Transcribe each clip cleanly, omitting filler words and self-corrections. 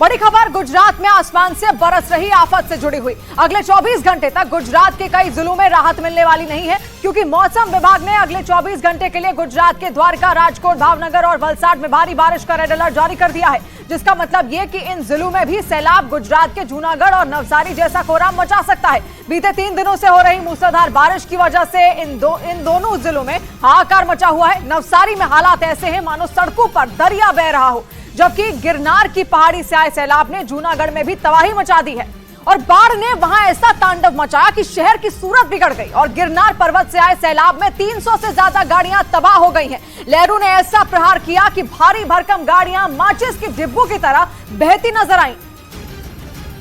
बड़ी खबर गुजरात में आसमान से बरस रही आफत से जुड़ी हुई। अगले 24 घंटे तक गुजरात के कई जिलों में राहत मिलने वाली नहीं है, क्योंकि मौसम विभाग ने अगले 24 घंटे के लिए गुजरात के द्वारका, राजकोट, भावनगर और वलसाड में भारी बारिश का रेड अलर्ट जारी कर दिया है। जिसका मतलब ये कि इन जिलों में भी सैलाब गुजरात के जूनागढ़ और नवसारी जैसा कोहराम मचा सकता है। बीते 3 दिनों से हो रही मूसलाधार बारिश की वजह से इन दोनों जिलों में हाहाकार मचा हुआ है। नवसारी में हालात ऐसे हैं मानो सड़कों पर दरिया बह रहा हो, जबकि गिरनार की पहाड़ी से आए सैलाब ने जूनागढ़ में भी तबाही मचा दी है और बाढ़ ने वहां ऐसा तांडव मचाया कि शहर की सूरत बिगड़ गई और गिरनार पर्वत से आए सैलाब में 300 से ज्यादा गाड़ियां तबाह हो गई हैं। लहरों ने ऐसा प्रहार किया कि भारी भरकम गाड़ियां माचिस के डिब्बों की तरह बहती नजर आईं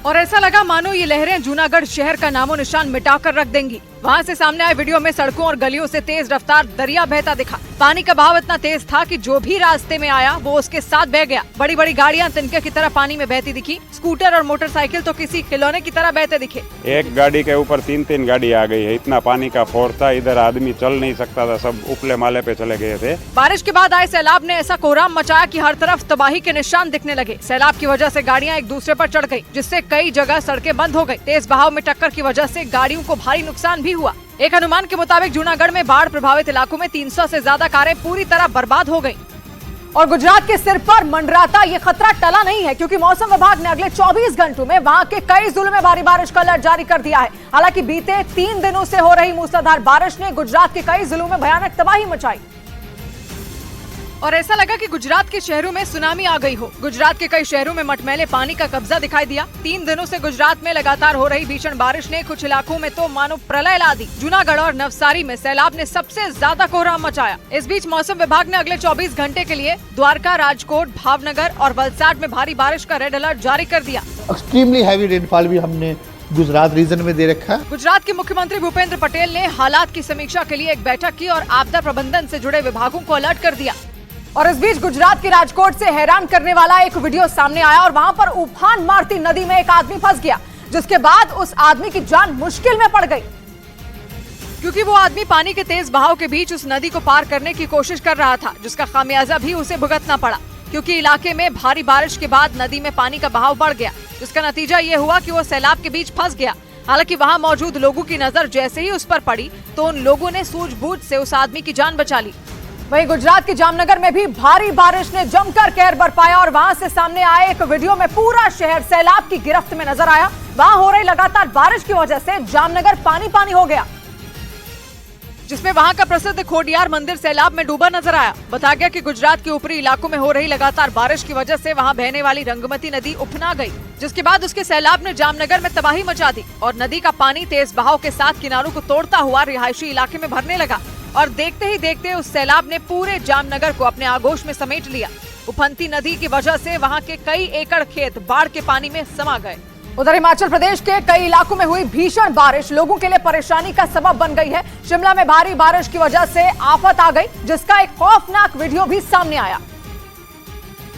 और ऐसा लगा मानो ये लहरें जूनागढ़ शहर का नामो निशान मिटाकर रख देंगी। वहां से सामने आए वीडियो में सड़कों और गलियों से तेज रफ्तार दरिया बहता दिखा। पानी का बहाव इतना तेज था कि जो भी रास्ते में आया वो उसके साथ बह गया। बड़ी बड़ी गाड़ियां तिनके की तरह पानी में बहती दिखी। स्कूटर और मोटरसाइकिल तो किसी खिलौने की तरह बहते दिखे। एक गाड़ी के ऊपर 3-3 गाड़ी आ गई है। इतना पानी का फोर था, इधर आदमी चल नहीं सकता था, सब उपले माले पे चले गए थे। बारिश के बाद आए सैलाब ने ऐसा कोहराम मचाया कि हर तरफ तबाही के निशान दिखने लगे। सैलाब की वजह से गाड़ियां एक दूसरे पर चढ़ गयी, जिससे कई जगह सड़कें बंद हो गयी। तेज बहाव में टक्कर की वजह से गाड़ियों को भारी नुकसान भी हुआ। एक अनुमान के मुताबिक जूनागढ़ में बाढ़ प्रभावित इलाकों में 300 से ज्यादा कारें पूरी तरह बर्बाद हो गईं। और गुजरात के सिर पर मंडराता ये खतरा टला नहीं है, क्योंकि मौसम विभाग ने अगले 24 घंटों में वहां के कई जिलों में भारी बारिश का अलर्ट जारी कर दिया है। हालांकि बीते 3 दिनों से हो रही मूसलाधार बारिश ने गुजरात के कई जिलों में भयानक तबाही मचाई और ऐसा लगा कि गुजरात के शहरों में सुनामी आ गई हो। गुजरात के कई शहरों में मटमैले पानी का कब्जा दिखाई दिया। 3 दिनों से गुजरात में लगातार हो रही भीषण बारिश ने कुछ इलाकों में तो मानो प्रलय ला दी। जूनागढ़ और नवसारी में सैलाब ने सबसे ज्यादा कोहराम मचाया। इस बीच मौसम विभाग ने अगले 24 घंटे के लिए द्वारका, राजकोट, भावनगर और वलसाड में भारी बारिश का रेड अलर्ट जारी कर दिया। एक्सट्रीमली हैवी रेनफॉल भी हमने गुजरात रीजन में दे रखा है। गुजरात के मुख्यमंत्री भूपेंद्र पटेल ने हालात की समीक्षा के लिए एक बैठक की और आपदा प्रबंधन से जुड़े विभागों को अलर्ट कर दिया। और इस बीच गुजरात के राजकोट से हैरान करने वाला एक वीडियो सामने आया और वहां पर उफान मारती नदी में एक आदमी फंस गया, जिसके बाद उस आदमी की जान मुश्किल में पड़ गई, क्योंकि वो आदमी पानी के तेज बहाव के बीच उस नदी को पार करने की कोशिश कर रहा था, जिसका खामियाजा भी उसे भुगतना पड़ा, क्योंकि इलाके में भारी बारिश के बाद नदी में पानी का बहाव बढ़ गया, जिसका नतीजा ये हुआ कि वो सैलाब के बीच फंस गया। हालांकि वहां मौजूद लोगों की नजर जैसे ही उस पर पड़ी तो उन लोगों ने सूझबूझ से उस आदमी की जान बचा ली। वहीं गुजरात के जामनगर में भी भारी बारिश ने जमकर कहर बरपाया और वहां से सामने आए एक वीडियो में पूरा शहर सैलाब की गिरफ्त में नजर आया। वहां हो रही लगातार बारिश की वजह से जामनगर पानी पानी हो गया, जिसमें वहां का प्रसिद्ध खोडियार मंदिर सैलाब में डूबा नजर आया। बताया गया कि गुजरात के ऊपरी इलाकों में हो रही लगातार बारिश की वजह से वहां बहने वाली रंगमती नदी उफना गई, जिसके बाद उसके सैलाब ने जामनगर में तबाही मचा दी और नदी का पानी तेज बहाव के साथ किनारों को तोड़ता हुआ रिहायशी इलाके में भरने लगा और देखते ही देखते उस सैलाब ने पूरे जामनगर को अपने आगोश में समेट लिया। उफनती नदी की वजह से वहां के कई एकड़ खेत बाढ़ के पानी में समा गए। उधर हिमाचल प्रदेश के कई इलाकों में हुई भीषण बारिश लोगों के लिए परेशानी का सबब बन गई है। शिमला में भारी बारिश की वजह से आफत आ गई, जिसका एक खौफनाक वीडियो भी सामने आया,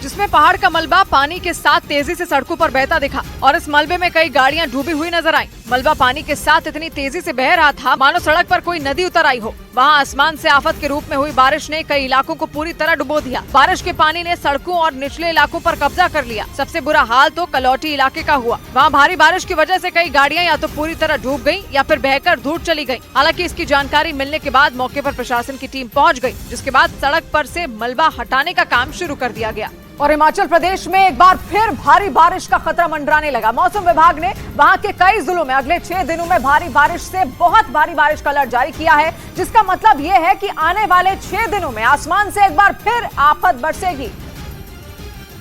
जिसमें पहाड़ का मलबा पानी के साथ तेजी से सड़कों पर बहता दिखा और इस मलबे में कई गाड़ियां डूबी हुई नजर आईं। मलबा पानी के साथ इतनी तेजी से बह रहा था मानो सड़क पर कोई नदी उतर आई हो। वहां आसमान से आफत के रूप में हुई बारिश ने कई इलाकों को पूरी तरह डुबो दिया। बारिश के पानी ने सड़कों और निचले इलाकों पर कब्जा कर लिया। सबसे बुरा हाल तो कलौटी इलाके का हुआ। वहाँ भारी बारिश की वजह से कई गाड़ियां या तो पूरी तरह डूब गयी या फिर बहकर दूर चली गयी। हालांकि इसकी जानकारी मिलने के बाद मौके पर प्रशासन की टीम पहुँच गयी, जिसके बाद सड़क पर से मलबा हटाने का काम शुरू कर दिया गया। और हिमाचल प्रदेश में एक बार फिर भारी बारिश का खतरा मंडराने लगा। मौसम विभाग ने वहां के कई जिलों में अगले 6 दिनों में भारी बारिश से बहुत भारी बारिश का अलर्ट जारी किया है, जिसका मतलब ये है कि आने वाले 6 दिनों में आसमान से एक बार फिर आफत बरसेगी।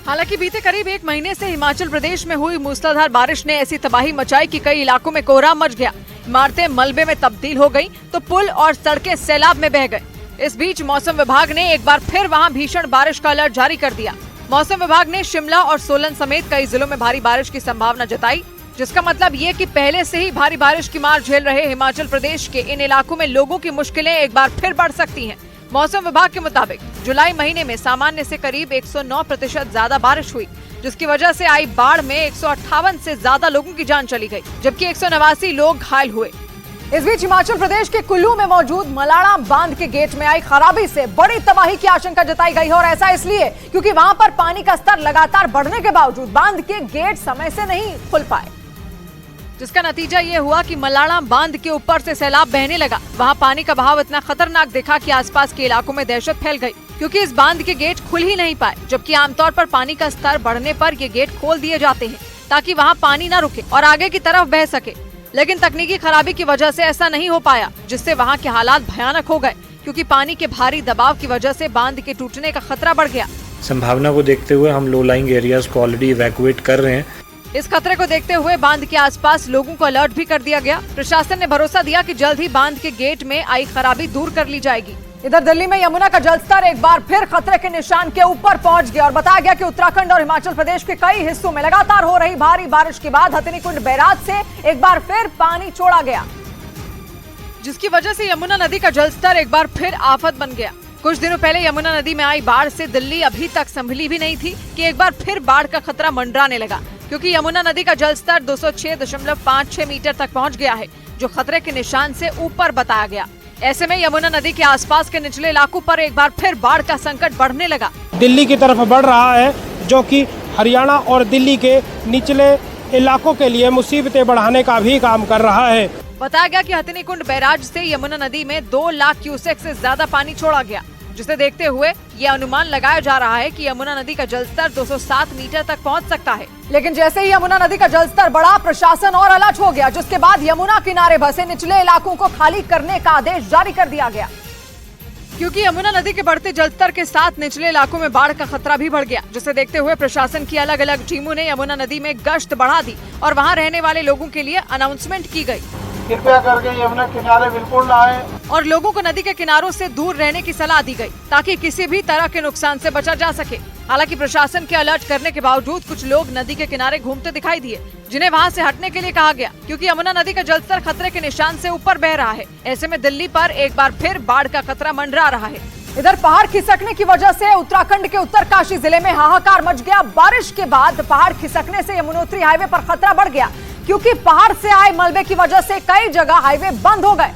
हालांकि बीते करीब 1 महीने से हिमाचल प्रदेश में हुई मूसलाधार बारिश ने ऐसी तबाही मचाई कि कई इलाकों में कोहराम मच गया। इमारतें मलबे में तब्दील हो गयी तो पुल और सड़कें सैलाब में बह गए। इस बीच मौसम विभाग ने एक बार फिर वहाँ भीषण बारिश का अलर्ट जारी कर दिया। मौसम विभाग ने शिमला और सोलन समेत कई जिलों में भारी बारिश की संभावना जताई, जिसका मतलब ये कि पहले से ही भारी बारिश की मार झेल रहे हिमाचल प्रदेश के इन इलाकों में लोगों की मुश्किलें एक बार फिर बढ़ सकती हैं। मौसम विभाग के मुताबिक जुलाई महीने में सामान्य से करीब 109% ज्यादा बारिश हुई, जिसकी वजह से आई बाढ़ में 158 से ज्यादा लोगों की जान चली गई, जबकि 189 लोग घायल हुए। इस बीच हिमाचल प्रदेश के कुल्लू में मौजूद मलाड़ा बांध के गेट में आई खराबी से बड़ी तबाही की आशंका जताई गई है और ऐसा इसलिए क्योंकि वहां पर पानी का स्तर लगातार बढ़ने के बावजूद बांध के गेट समय से नहीं खुल पाए, जिसका नतीजा ये हुआ कि मलाड़ा बांध के ऊपर से सैलाब बहने लगा। वहां पानी का बहाव इतना खतरनाक दिखा कि आसपास के इलाकों में दहशत फैल गई, क्योंकि इस बांध के गेट खुल ही नहीं पाए, जबकि आमतौर पर पानी का स्तर बढ़ने पर ये गेट खोल दिए जाते हैं ताकि वहां पानी न रुके और आगे की तरफ बह सके। लेकिन तकनीकी खराबी की वजह से ऐसा नहीं हो पाया, जिससे वहां के हालात भयानक हो गए, क्योंकि पानी के भारी दबाव की वजह से बांध के टूटने का खतरा बढ़ गया। संभावना को देखते हुए हम लो लाइंग एरियाज को ऑलरेडी इवैक्यूएट कर रहे हैं। इस खतरे को देखते हुए बांध के आसपास लोगों को अलर्ट भी कर दिया गया। प्रशासन ने भरोसा दिया कि जल्द ही बांध के गेट में आई खराबी दूर कर ली जाएगी। इधर दिल्ली में यमुना का जलस्तर एक बार फिर खतरे के निशान के ऊपर पहुंच गया और बताया गया कि उत्तराखंड और हिमाचल प्रदेश के कई हिस्सों में लगातार हो रही भारी बारिश के बाद हथिनीकुंड बैराज से एक बार फिर पानी छोड़ा गया, जिसकी वजह से यमुना नदी का जलस्तर एक बार फिर आफत बन गया। कुछ दिनों पहले यमुना नदी में आई बाढ़ से दिल्ली अभी तक संभली भी नहीं थी कि एक बार फिर बाढ़ का खतरा मंडराने लगा, क्योंकि यमुना नदी का जलस्तर 206.56 मीटर तक पहुंच गया है, जो खतरे के निशान से ऊपर बताया गया। ऐसे में यमुना नदी के आसपास के निचले इलाकों पर एक बार फिर बाढ़ का संकट बढ़ने लगा। दिल्ली की तरफ बढ़ रहा है, जो कि हरियाणा और दिल्ली के निचले इलाकों के लिए मुसीबतें बढ़ाने का भी काम कर रहा है। बताया गया कि हथिनीकुंड बैराज से यमुना नदी में 2 लाख क्यूसेक से ज्यादा पानी छोड़ा गया, जिसे देखते हुए ये अनुमान लगाया जा रहा है कि यमुना नदी का जलस्तर 207 मीटर तक पहुंच सकता है। लेकिन जैसे ही यमुना नदी का जलस्तर बढ़ा, प्रशासन और अलर्ट हो गया, जिसके बाद यमुना किनारे बसे निचले इलाकों को खाली करने का आदेश जारी कर दिया गया, क्योंकि यमुना नदी के बढ़ते जलस्तर के साथ निचले इलाकों में बाढ़ का खतरा भी बढ़ गया, जिसे देखते हुए प्रशासन की अलग अलग टीमों ने यमुना नदी में गश्त बढ़ा दी और वहाँ रहने वाले लोगों के लिए अनाउंसमेंट की गई, कृपया करके यमुना किनारे बिल्कुल ना आए और लोगों को नदी के किनारों से दूर रहने की सलाह दी गई, ताकि किसी भी तरह के नुकसान से बचा जा सके। हालांकि प्रशासन के अलर्ट करने के बावजूद कुछ लोग नदी के किनारे घूमते दिखाई दिए, जिन्हें वहां से हटने के लिए कहा गया, क्योंकि यमुना नदी का जलस्तर खतरे के निशान से ऊपर बह रहा है। ऐसे में दिल्ली पर एक बार फिर बाढ़ का खतरा मंडरा रहा है। इधर पहाड़ खिसकने की वजह से उत्तराखंड के उत्तरकाशी जिले में हाहाकार मच गया। बारिश के बाद पहाड़ खिसकने से यमुनोत्री हाईवे पर खतरा बढ़ गया, क्योंकि पहाड़ से आए मलबे की वजह से कई जगह हाईवे बंद हो गए,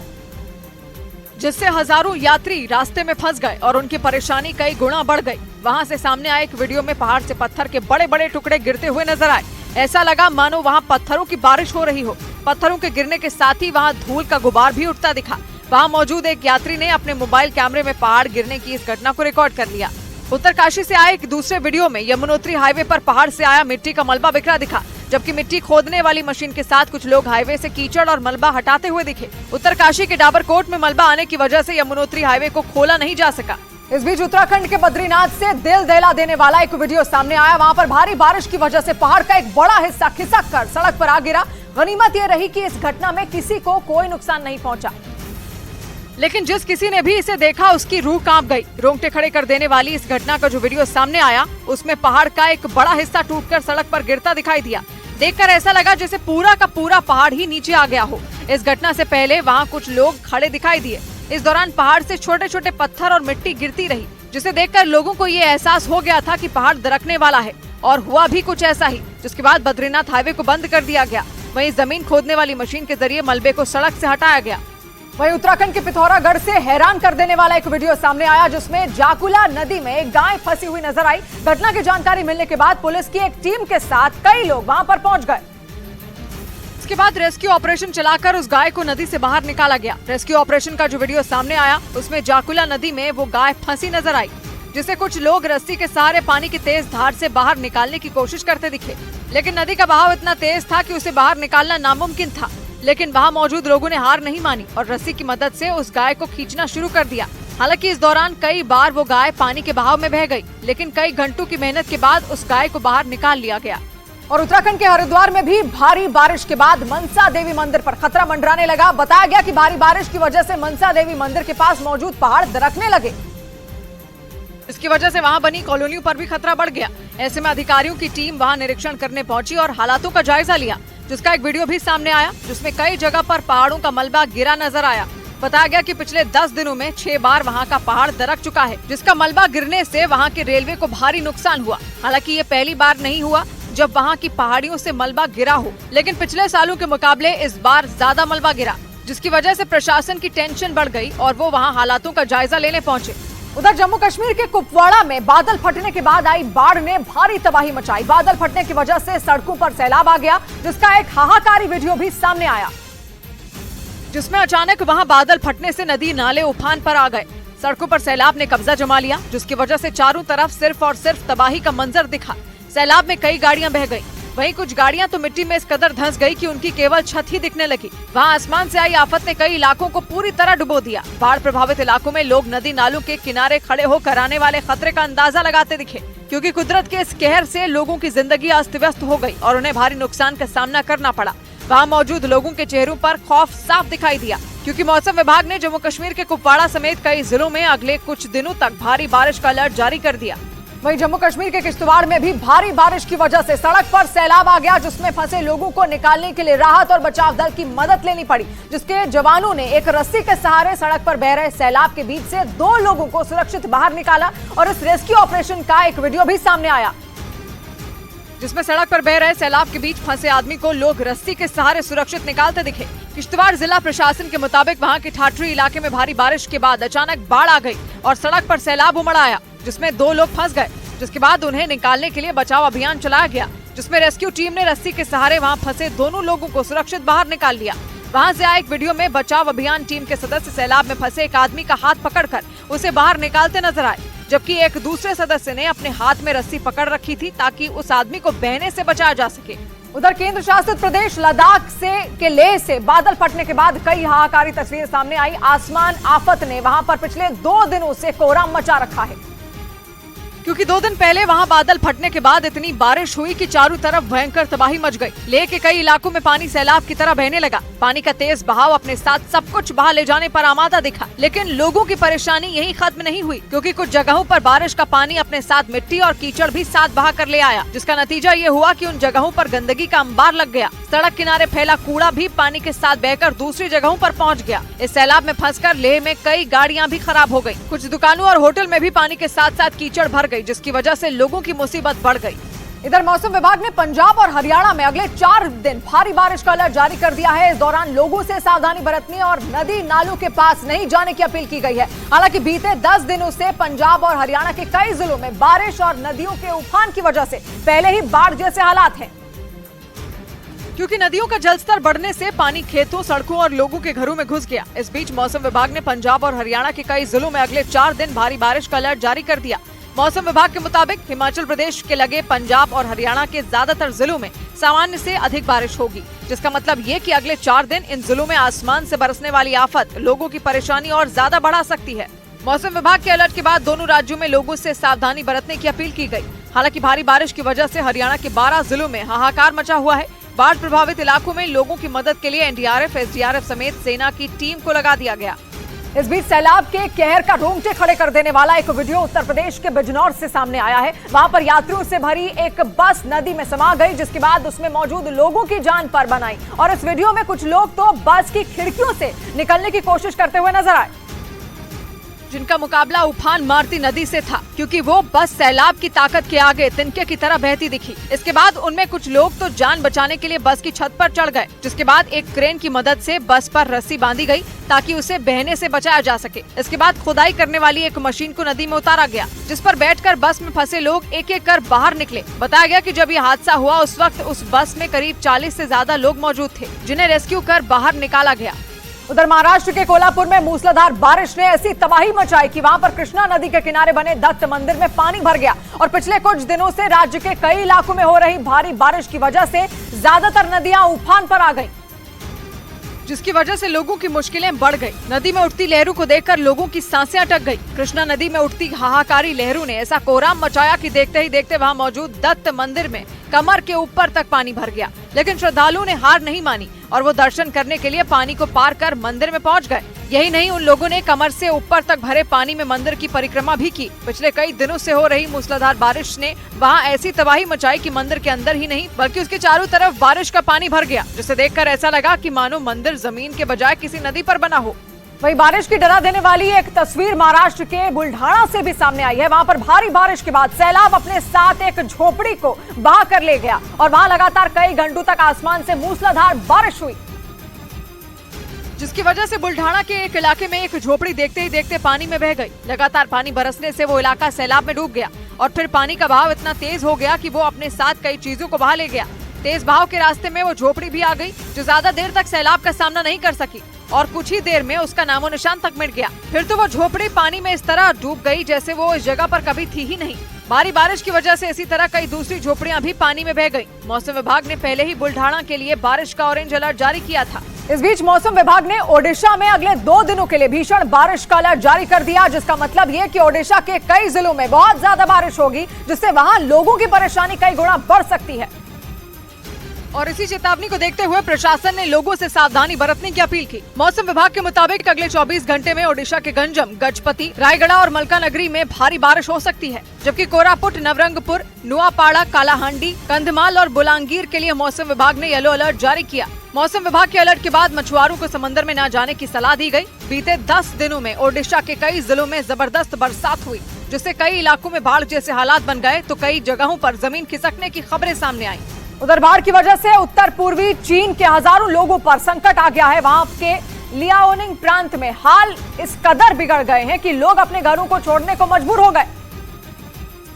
जिससे हजारों यात्री रास्ते में फंस गए और उनकी परेशानी कई गुना बढ़ गई। वहां से सामने आए एक वीडियो में पहाड़ से पत्थर के बड़े बड़े टुकड़े गिरते हुए नजर आए। ऐसा लगा मानो वहां पत्थरों की बारिश हो रही हो। पत्थरों के गिरने के साथ ही वहां धूल का गुबार भी उठता दिखा। वहां मौजूद एक यात्री ने अपने मोबाइल कैमरे में पहाड़ गिरने की इस घटना को रिकॉर्ड कर लिया। उत्तरकाशी से आए एक दूसरे वीडियो में यमुनोत्री हाईवे पर पहाड़ से आया मिट्टी का मलबा बिखरा दिखा, जबकि मिट्टी खोदने वाली मशीन के साथ कुछ लोग हाईवे से कीचड़ और मलबा हटाते हुए दिखे। उत्तरकाशी के डाबरकोट में मलबा आने की वजह से यमुनोत्री हाईवे को खोला नहीं जा सका। इस बीच उत्तराखंड के बद्रीनाथ से दिल दहला देने वाला एक वीडियो सामने आया। वहां पर भारी बारिश की वजह से पहाड़ का एक बड़ा हिस्सा खिसक कर सड़क पर आ गिरा। गनीमत ये रही कि इस घटना में किसी को कोई नुकसान नहीं पहुंचा, लेकिन जिस किसी ने भी इसे देखा उसकी रूह कांप गई। रोंगटे खड़े कर देने वाली इस घटना का जो वीडियो सामने आया, उसमें पहाड़ का एक बड़ा हिस्सा टूटकर सड़क पर गिरता दिखाई दिया। देखकर ऐसा लगा जैसे पूरा का पूरा पहाड़ ही नीचे आ गया हो। इस घटना से पहले वहां कुछ लोग खड़े दिखाई दिए। इस दौरान पहाड़ से छोटे छोटे पत्थर और मिट्टी गिरती रही, जिसे देखकर लोगों को ये एहसास हो गया था कि पहाड़ दरकने वाला है, और हुआ भी कुछ ऐसा ही, जिसके बाद बद्रीनाथ हाईवे को बंद कर दिया गया। वहीं जमीन खोदने वाली मशीन के जरिए मलबे को सड़क से हटाया गया। वहीं उत्तराखंड के पिथौरागढ़ से हैरान कर देने वाला एक वीडियो सामने आया, जिसमें जाकुला नदी में एक गाय फंसी हुई नजर आई। घटना की जानकारी मिलने के बाद पुलिस की एक टीम के साथ कई लोग वहां पर पहुंच गए। इसके बाद रेस्क्यू ऑपरेशन चलाकर उस गाय को नदी से बाहर निकाला गया। रेस्क्यू ऑपरेशन का जो वीडियो सामने आया, उसमें जाकुला नदी में वो गाय फंसी नजर आई, जिसे कुछ लोग रस्सी के सहारे पानी की तेज धार से बाहर निकालने की कोशिश करते दिखे। लेकिन नदी का बहाव इतना तेज था कि उसे बाहर निकालना नामुमकिन था। लेकिन वहां मौजूद लोगों ने हार नहीं मानी और रस्सी की मदद से उस गाय को खींचना शुरू कर दिया। हालांकि इस दौरान कई बार वो गाय पानी के बहाव में बह गई, लेकिन कई घंटों की मेहनत के बाद उस गाय को बाहर निकाल लिया गया। और उत्तराखंड के हरिद्वार में भी भारी बारिश के बाद मनसा देवी मंदिर पर खतरा मंडराने लगा। बताया गया कि भारी बारिश की वजह से मनसा देवी मंदिर के पास मौजूद पहाड़ दरकने लगे। इसकी वजह से वहां बनी कॉलोनियों पर भी खतरा बढ़ गया। ऐसे में अधिकारियों की टीम वहां निरीक्षण करने पहुंची और हालातों का जायजा लिया, जिसका एक वीडियो भी सामने आया, जिसमें कई जगह पर पहाड़ों का मलबा गिरा नजर आया। बताया गया कि पिछले 10 दिनों में 6 बार वहां का पहाड़ दरक चुका है, जिसका मलबा गिरने से वहां के रेलवे को भारी नुकसान हुआ। हालांकि ये पहली बार नहीं हुआ जब वहां की पहाड़ियों से मलबा गिरा हो, लेकिन पिछले सालों के मुकाबले इस बार ज्यादा मलबा गिरा, जिसकी वजह से प्रशासन की टेंशन बढ़ गई और वो वहां हालातों का जायजा लेने पहुंचे। उधर जम्मू कश्मीर के कुपवाड़ा में बादल फटने के बाद आई बाढ़ ने भारी तबाही मचाई। बादल फटने की वजह से सड़कों पर सैलाब आ गया, जिसका एक हाहाकारी वीडियो भी सामने आया, जिसमें अचानक वहां बादल फटने से नदी नाले उफान पर आ गए। सड़कों पर सैलाब ने कब्जा जमा लिया, जिसकी वजह से चारों तरफ सिर्फ और सिर्फ तबाही का मंजर दिखा। सैलाब में कई गाड़ियां बह गईं, वहीं कुछ गाड़ियां तो मिट्टी में इस कदर धंस गई कि उनकी केवल छत ही दिखने लगी। वहां आसमान से आई आफत ने कई इलाकों को पूरी तरह डुबो दिया। बाढ़ प्रभावित इलाकों में लोग नदी नालों के किनारे खड़े होकर आने वाले खतरे का अंदाजा लगाते दिखे, क्योंकि कुदरत के इस कहर से लोगों की जिंदगी अस्त व्यस्त हो गई और उन्हें भारी नुकसान का सामना करना पड़ा। वहाँ मौजूद लोगों के चेहरों पर खौफ साफ दिखाई दिया, क्योंकि मौसम विभाग ने जम्मू कश्मीर के कुपवाड़ा समेत कई जिलों में अगले कुछ दिनों तक भारी बारिश का अलर्ट जारी कर दिया। वहीं जम्मू कश्मीर के किश्तवाड़ में भी भारी बारिश की वजह से सड़क पर सैलाब आ गया, जिसमें फंसे लोगों को निकालने के लिए राहत और बचाव दल की मदद लेनी पड़ी, जिसके जवानों ने एक रस्सी के सहारे सड़क पर बह रहे सैलाब के बीच से 2 लोगों को सुरक्षित बाहर निकाला। और इस रेस्क्यू ऑपरेशन का एक वीडियो भी सामने आया, जिसमें सड़क पर बह रहे सैलाब के बीच फंसे आदमी को लोग रस्सी के सहारे सुरक्षित निकालते दिखे। किश्तवाड़ जिला प्रशासन के मुताबिक वहां के ठाठरी इलाके में भारी बारिश के बाद अचानक बाढ़ आ गई और सड़क पर सैलाब उमड़ आया, जिसमें 2 लोग फंस गए, जिसके बाद उन्हें निकालने के लिए बचाव अभियान चलाया गया, जिसमें रेस्क्यू टीम ने रस्सी के सहारे वहां फंसे दोनों लोगों को सुरक्षित बाहर निकाल लिया। वहां से आए एक वीडियो में बचाव अभियान टीम के सदस्य सैलाब में फंसे एक आदमी का हाथ पकड़कर उसे बाहर निकालते नजर आए, जबकि एक दूसरे सदस्य ने अपने हाथ में रस्सी पकड़ रखी थी ताकि उस आदमी को बहने से बचाया जा सके। उधर केंद्र शासित प्रदेश लद्दाख के लेह से बादल फटने के बाद कई हाहाकारी तस्वीरें सामने आई। आसमान आफत ने वहां पर पिछले 2 दिनों से कोहराम मचा रखा है, क्योंकि 2 दिन पहले वहां बादल फटने के बाद इतनी बारिश हुई कि चारों तरफ भयंकर तबाही मच गई। लेह के कई इलाकों में पानी सैलाब की तरह बहने लगा। पानी का तेज बहाव अपने साथ सब कुछ बहा ले जाने पर आमादा दिखा, लेकिन लोगों की परेशानी यही खत्म नहीं हुई, क्योंकि कुछ जगहों पर बारिश का पानी अपने साथ मिट्टी और कीचड़ भी साथ बहा कर ले आया, जिसका नतीजा ये हुआ कि उन जगहों पर गंदगी का अंबार लग गया। सड़क किनारे फैला कूड़ा भी पानी के साथ बहकर दूसरी जगहों पर पहुंच गया। इस सैलाब में फंसकर लेह में कई गाड़ियां भी खराब हो गई। कुछ दुकानों और होटल में भी पानी के साथ साथ कीचड़ भर गई, जिसकी वजह से लोगों की मुसीबत बढ़ गई। इधर मौसम विभाग ने पंजाब और हरियाणा में अगले 4 दिन भारी बारिश का अलर्ट जारी कर दिया है। इस दौरान लोगों से सावधानी बरतने और नदी नालों के पास नहीं जाने की अपील की गई है। हालांकि बीते 10 दिनों से पंजाब और हरियाणा के कई जिलों में बारिश और नदियों के उफान की वजह से पहले ही बाढ़ जैसे हालात हैं, क्योंकि नदियों का जलस्तर बढ़ने से पानी खेतों, सड़कों और लोगों के घरों में घुस गया। इस बीच मौसम विभाग ने पंजाब और हरियाणा के कई जिलों में अगले 4 दिन भारी बारिश का अलर्ट जारी कर दिया। मौसम विभाग के मुताबिक हिमाचल प्रदेश के लगे पंजाब और हरियाणा के ज्यादातर जिलों में सामान्य से अधिक बारिश होगी, जिसका मतलब ये कि अगले 4 दिन इन जिलों में आसमान से बरसने वाली आफत लोगों की परेशानी और ज्यादा बढ़ा सकती है। मौसम विभाग के अलर्ट के बाद दोनों राज्यों में लोगों से सावधानी बरतने की अपील की गई। हालांकि भारी बारिश की वजह से हरियाणा के 12 जिलों में हाहाकार मचा हुआ है। बाढ़ प्रभावित इलाकों में लोगों की मदद के लिए एनडीआरएफ, एसडीआरएफ समेत सेना की टीम को लगा दिया गया। इस बीच सैलाब के कहर का रोंगटे खड़े कर देने वाला एक वीडियो उत्तर प्रदेश के बिजनौर से सामने आया है। वहां पर यात्रियों से भरी एक बस नदी में समा गई, जिसके बाद उसमें मौजूद लोगों की जान पर बनाई। और इस वीडियो में कुछ लोग तो बस की खिड़कियों से निकलने की कोशिश करते हुए नजर आए, जिनका मुकाबला उफान मारती नदी से था, क्योंकि वो बस सैलाब की ताकत के आगे तिनके की तरह बहती दिखी। इसके बाद उनमें कुछ लोग तो जान बचाने के लिए बस की छत पर चढ़ गए, जिसके बाद एक क्रेन की मदद से बस पर रस्सी बांधी गई ताकि उसे बहने से बचाया जा सके। इसके बाद खुदाई करने वाली एक मशीन को नदी में उतारा गया, जिस पर बैठकर बस में फंसे लोग एक एक कर बाहर निकले। बताया गया कि जब ये हादसा हुआ उस वक्त उस बस में करीब 40 से ज्यादा लोग मौजूद थे, जिन्हें रेस्क्यू कर बाहर निकाला गया। उधर महाराष्ट्र के कोल्हापुर में मूसलाधार बारिश ने ऐसी तबाही मचाई कि वहां पर कृष्णा नदी के किनारे बने दत्त मंदिर में पानी भर गया। और पिछले कुछ दिनों से राज्य के कई इलाकों में हो रही भारी बारिश की वजह से ज्यादातर नदियां उफान पर आ गईं, जिसकी वजह से लोगों की मुश्किलें बढ़ गई। नदी में उठती लहरों को देखकर लोगों की सांसें अटक गई। कृष्णा नदी में उठती हाहाकारी लहरों ने ऐसा कोहराम मचाया कि देखते ही देखते वहां मौजूद दत्त मंदिर में कमर के ऊपर तक पानी भर गया। लेकिन श्रद्धालुओं ने हार नहीं मानी और वो दर्शन करने के लिए पानी को पार कर मंदिर में पहुंच गए। यही नहीं, उन लोगों ने कमर से ऊपर तक भरे पानी में मंदिर की परिक्रमा भी की। पिछले कई दिनों से हो रही मूसलाधार बारिश ने वहां ऐसी तबाही मचाई कि मंदिर के अंदर ही नहीं बल्कि उसके चारों तरफ बारिश का पानी भर गया, जिसे देखकर ऐसा लगा कि मानो मंदिर जमीन के बजाय किसी नदी पर बना हो। वही बारिश की डरा देने वाली एक तस्वीर महाराष्ट्र के बुल्ढाना से भी सामने आई है। वहां पर भारी बारिश के बाद सैलाब अपने साथ एक झोपड़ी को बहा कर ले गया और वहां लगातार कई घंटों तक आसमान से मूसलाधार बारिश हुई। जिसकी वजह से बुल्ढाना के एक इलाके में एक झोपड़ी देखते ही देखते पानी में बह गई। लगातार पानी बरसने से वो इलाका सैलाब में डूब गया और फिर पानी का बहाव इतना तेज हो गया कि वो अपने साथ कई चीजों को बहा ले गया। तेज बहाव के रास्ते में वो झोपड़ी भी आ गई, जो ज्यादा देर तक सैलाब का सामना नहीं कर सकी और कुछ ही देर में उसका नामो निशान तक मिट गया। फिर तो वो झोपड़ी पानी में इस तरह डूब गई जैसे वो इस जगह पर कभी थी ही नहीं। भारी बारिश की वजह से इसी तरह कई दूसरी झोपड़ियां भी पानी में बह गई। मौसम विभाग ने पहले ही बुल्ढाना के लिए बारिश का ऑरेंज अलर्ट जारी किया था। इस बीच मौसम विभाग ने ओडिशा में अगले 2 दिनों के लिए भीषण बारिश का अलर्ट जारी कर दिया, जिसका मतलब ये कि ओडिशा के कई जिलों में बहुत ज्यादा बारिश होगी, जिससे वहां लोगों की परेशानी कई गुना बढ़ सकती है। और इसी चेतावनी को देखते हुए प्रशासन ने लोगों से सावधानी बरतने की अपील की। मौसम विभाग के मुताबिक अगले 24 घंटे में ओडिशा के गंजम, गजपति, रायगढ़ और मलकानगिरी में भारी बारिश हो सकती है, जबकि कोरापुट, नवरंगपुर, नुआपाड़ा, कालाहांडी, कंधमाल और बुलांगीर के लिए मौसम विभाग ने येलो अलर्ट जारी किया। मौसम विभाग के अलर्ट के बाद मछुआरों को समंदर में न जाने की सलाह दी गई। बीते 10 दिनों में ओडिशा के कई जिलों में जबरदस्त बरसात हुई, जिससे कई इलाकों में बाढ़ जैसे हालात बन गए तो कई जगहों पर जमीन खिसकने की खबरें सामने आई। उधर बाढ़ की वजह से उत्तर पूर्वी चीन के हजारों लोगों पर संकट आ गया है। वहां के लियाओनिंग प्रांत में हाल इस कदर बिगड़ गए हैं कि लोग अपने घरों को छोड़ने को मजबूर हो गए,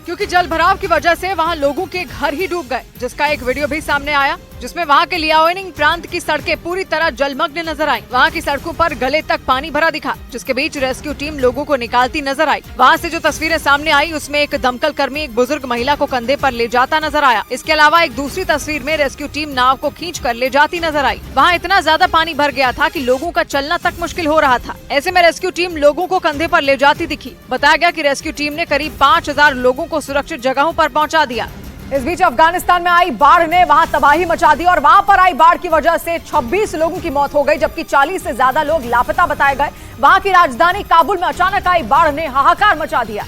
क्योंकि जल भराव की वजह से वहां लोगों के घर ही डूब गए, जिसका एक वीडियो भी सामने आया, जिसमें वहां के लियाओनिंग प्रांत की सड़कें पूरी तरह जलमग्न नजर आई। वहां की सड़कों पर गले तक पानी भरा दिखा, जिसके बीच रेस्क्यू टीम लोगों को निकालती नजर आई। वहां से जो तस्वीरें सामने आई उसमें एक दमकल कर्मी एक बुजुर्ग महिला को कंधे पर ले जाता नजर आया। इसके अलावा एक दूसरी तस्वीर में रेस्क्यू टीम नाव को खींच कर ले जाती नजर आई। वहाँ इतना ज्यादा पानी भर गया था कि लोगों का चलना तक मुश्किल हो रहा था। ऐसे में रेस्क्यू टीम लोगों को कंधे पर ले जाती दिखी। बताया गया कि रेस्क्यू टीम ने करीब 5000 लोगों को सुरक्षित जगहों पर पहुंचा दिया। इस बीच अफगानिस्तान में आई बाढ़ ने वहां तबाही मचा दी और वहां पर आई बाढ़ की वजह से 26 लोगों की मौत हो गई, जबकि 40 से ज्यादा लोग लापता बताए गए। वहां की राजधानी काबुल में अचानक आई बाढ़ ने हाहाकार मचा दिया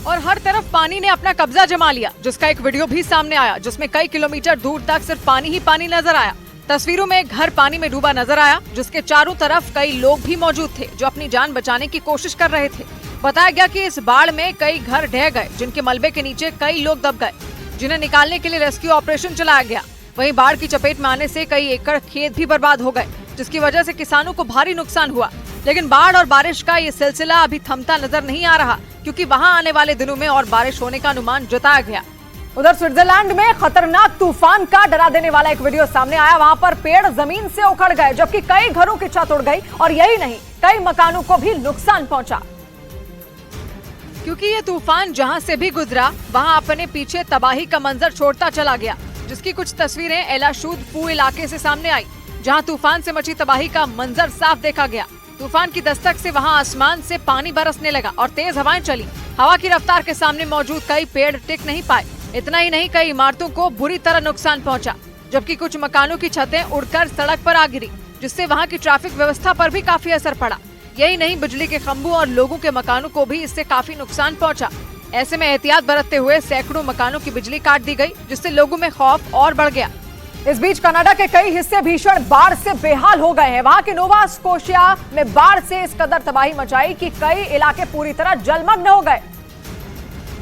और हर तरफ पानी ने अपना कब्जा जमा लिया, जिसका एक वीडियो भी सामने आया, जिसमें कई किलोमीटर दूर तक सिर्फ पानी ही पानी नजर आया। तस्वीरों में एक घर पानी में डूबा नजर आया, जिसके चारों तरफ कई लोग भी मौजूद थे जो अपनी जान बचाने की कोशिश कर रहे थे। बताया गया कि इस बाढ़ में कई घर ढह गए, जिनके मलबे के नीचे कई लोग दब गए, जिन्हें निकालने के लिए रेस्क्यू ऑपरेशन चलाया गया। वहीं बाढ़ की चपेट में आने से कई एकड़ खेत भी बर्बाद हो गए, जिसकी वजह से किसानों को भारी नुकसान हुआ। लेकिन बाढ़ और बारिश का ये सिलसिला अभी थमता नजर नहीं आ रहा, क्योंकि वहां आने वाले दिनों में और बारिश होने का अनुमान जताया गया। उधर स्विट्जरलैंड में खतरनाक तूफान का डरा देने वाला एक वीडियो सामने आया। वहां पर पेड़ जमीन से उखड़ गए, जबकि कई घरों की छत उड़ गई और यही नहीं, कई मकानों को भी नुकसान पहुंचा, क्योंकि ये तूफान जहां से भी गुजरा वहां अपने पीछे तबाही का मंजर छोड़ता चला गया, जिसकी कुछ तस्वीरें एलाशूद फू इलाके से सामने आई, जहां तूफान से मची तबाही का मंजर साफ देखा गया। तूफान की दस्तक से वहां आसमान से पानी बरसने लगा और तेज हवाएं चली। हवा की रफ्तार के सामने मौजूद कई पेड़ टिक नहीं पाए। इतना ही नहीं, कई इमारतों को बुरी तरह नुकसान पहुंचा, जबकि कुछ मकानों की छतें उड़कर सड़क पर आ गिरी, जिससे वहां की ट्रैफिक व्यवस्था पर भी काफी असर पड़ा। यही नहीं, बिजली के खंभों और लोगों के मकानों को भी इससे काफी नुकसान पहुंचा। ऐसे में एहतियात बरतते हुए सैकड़ों मकानों की बिजली काट दी गई, जिससे लोगों में खौफ और बढ़ गया। इस बीच कनाडा के कई हिस्से भीषण बाढ़ से बेहाल हो गए हैं। वहां के नोवा स्कोशिया में बाढ़ से इस कदर तबाही मचाई कि कई इलाके पूरी तरह जलमग्न हो गए,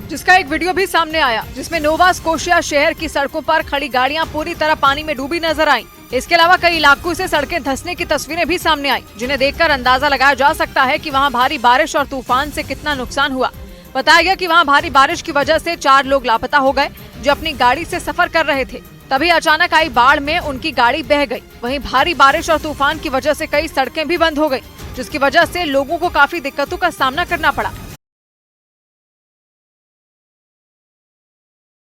जिसका एक वीडियो भी सामने आया, जिसमें नोवा स्कोशिया शहर की सड़कों पर खड़ी गाड़ियां पूरी तरह पानी में डूबी नजर आईं। इसके अलावा कई इलाकों से सड़कें धंसने की तस्वीरें भी सामने आई, जिन्हें देखकर अंदाजा लगाया जा सकता है कि वहां भारी बारिश और तूफान से कितना नुकसान हुआ। बताया गया कि वहां भारी बारिश की वजह से 4 लोग लापता हो गए, जो अपनी गाड़ी से सफर कर रहे थे। तभी अचानक आई बाढ़ में उनकी गाड़ी बह गई। वहीं भारी बारिश और तूफान की वजह से कई सड़कें भी बंद हो गई, जिसकी वजह से लोगों को काफी दिक्कतों का सामना करना पड़ा।